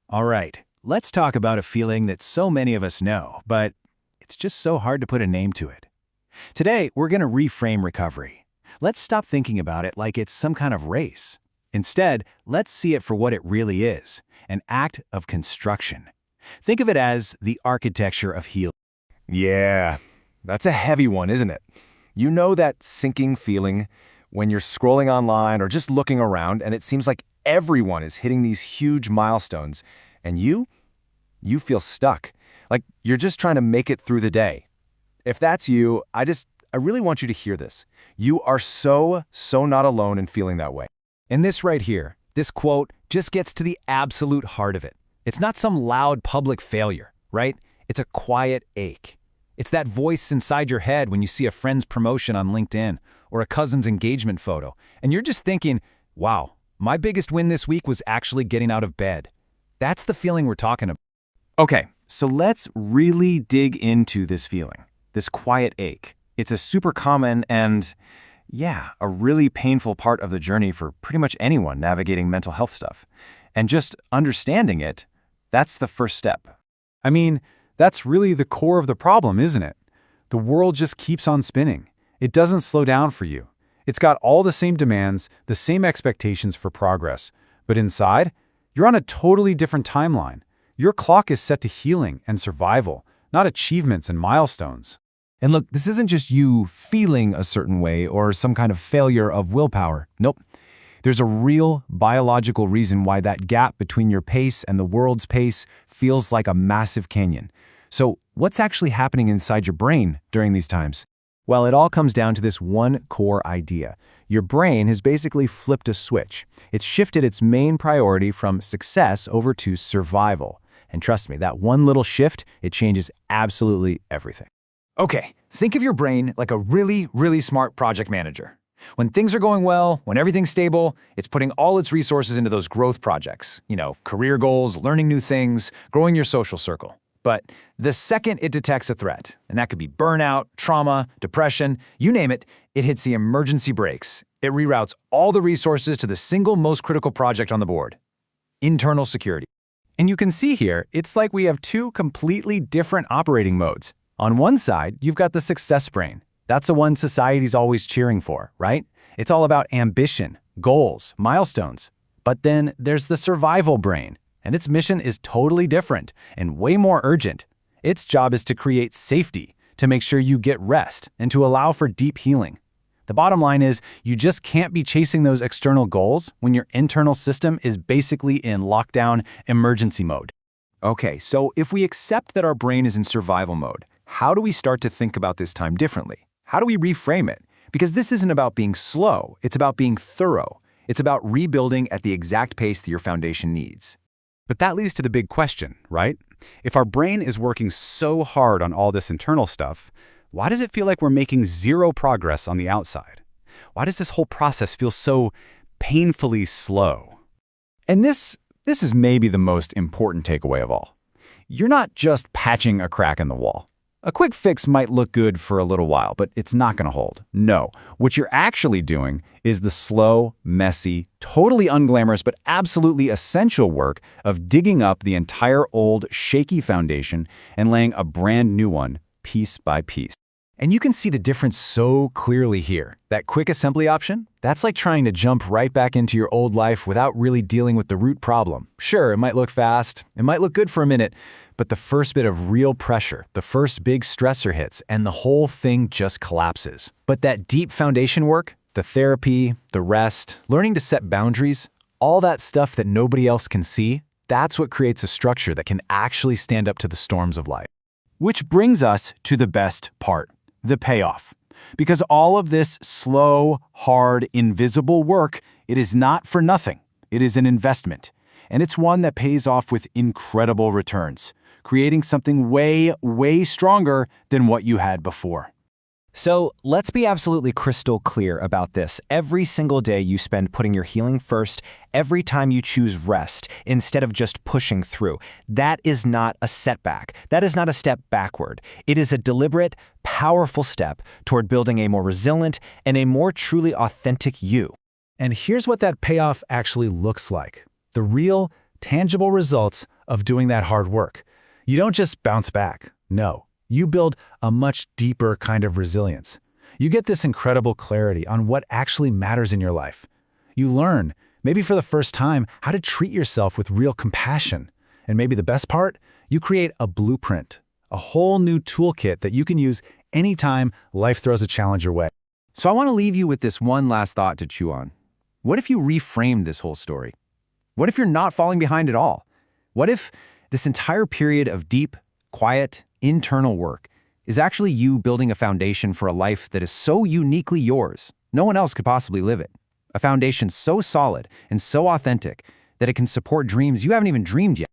All right, let's talk about a feeling that so many of us know, but it's just so hard to put a name to it. Today, we're going to reframe recovery. Let's stop thinking about it like it's some kind of race. Instead, let's see it for what it really is, an act of construction. Think of it as the architecture of healing. Yeah, that's a heavy one, isn't it? You know that sinking feeling when you're scrolling online or just looking around and it seems like everyone is hitting these huge milestones and you feel stuck, like you're just trying to make it through the day. If that's you, I really want you to hear this. You are so not alone in feeling that way. And this right here, this quote, just gets to the absolute heart of it. It's not some loud public failure, right? It's a quiet ache. It's that voice inside your head when you see a friend's promotion on LinkedIn or a cousin's engagement photo, and you're just thinking, wow, my biggest win this week was actually getting out of bed. That's the feeling we're talking about. Okay, so let's really dig into this feeling, this quiet ache. It's a super common and, yeah, a really painful part of the journey for pretty much anyone navigating mental health stuff. And just understanding it, that's the first step. I mean, that's really the core of the problem, isn't it? The world just keeps on spinning. It doesn't slow down for you. It's got all the same demands, the same expectations for progress. But inside, you're on a totally different timeline. Your clock is set to healing and survival, not achievements and milestones. And look, this isn't just you feeling a certain way or some kind of failure of willpower. Nope. There's a real biological reason why that gap between your pace and the world's pace feels like a massive canyon. So what's actually happening inside your brain during these times? Well, it all comes down to this one core idea. Your brain has basically flipped a switch. It's shifted its main priority from success over to survival. And trust me, that one little shift, it changes absolutely everything. Okay, think of your brain like a really smart project manager. When things are going well, when everything's stable, it's putting all its resources into those growth projects. Career goals, learning new things, growing your social circle. But the second it detects a threat, and that could be burnout, trauma, depression, you name it, it hits the emergency brakes. It reroutes all the resources to the single most critical project on the board: internal security. And you can see here, it's like we have two completely different operating modes. On one side, you've got the success brain. That's the one society's always cheering for, right? It's all about ambition, goals, milestones. But then there's the survival brain, and its mission is totally different and way more urgent. Its job is to create safety, to make sure you get rest, and to allow for deep healing. The bottom line is, you just can't be chasing those external goals when your internal system is basically in lockdown emergency mode. Okay, so if we accept that our brain is in survival mode, how do we start to think about this time differently? How do we reframe it? Because this isn't about being slow, it's about being thorough. It's about rebuilding at the exact pace that your foundation needs. But that leads to the big question, right? If our brain is working so hard on all this internal stuff, why does it feel like we're making zero progress on the outside? Why does this whole process feel so painfully slow? And this is maybe the most important takeaway of all. You're not just patching a crack in the wall. A quick fix might look good for a little while, but it's not going to hold. No, what you're actually doing is the slow, messy, totally unglamorous, but absolutely essential work of digging up the entire old, shaky foundation and laying a brand new one, piece by piece. And you can see the difference so clearly here. That quick assembly option, that's like trying to jump right back into your old life without really dealing with the root problem. Sure, it might look fast, it might look good for a minute, but the first bit of real pressure, the first big stressor hits, and the whole thing just collapses. But that deep foundation work, the therapy, the rest, learning to set boundaries, all that stuff that nobody else can see, that's what creates a structure that can actually stand up to the storms of life. Which brings us to the best part. The payoff. Because all of this slow, hard, invisible work, it is not for nothing. It is an investment. And it's one that pays off with incredible returns, creating something way stronger than what you had before. So let's be absolutely crystal clear about this. Every single day you spend putting your healing first, every time you choose rest instead of just pushing through, that is not a setback. That is not a step backward. It is a deliberate, powerful step toward building a more resilient and a more truly authentic you. And here's what that payoff actually looks like. The real, tangible results of doing that hard work. You don't just bounce back. No, you build a much deeper kind of resilience. You get this incredible clarity on what actually matters in your life. You learn, maybe for the first time, how to treat yourself with real compassion. And maybe the best part, you create a blueprint, a whole new toolkit that you can use anytime life throws a challenge your way. So I want to leave you with this one last thought to chew on. What if you reframed this whole story? What if you're not falling behind at all? What if this entire period of deep, quiet, internal work is actually you building a foundation for a life that is so uniquely yours, no one else could possibly live it? A foundation so solid and so authentic that it can support dreams you haven't even dreamed yet.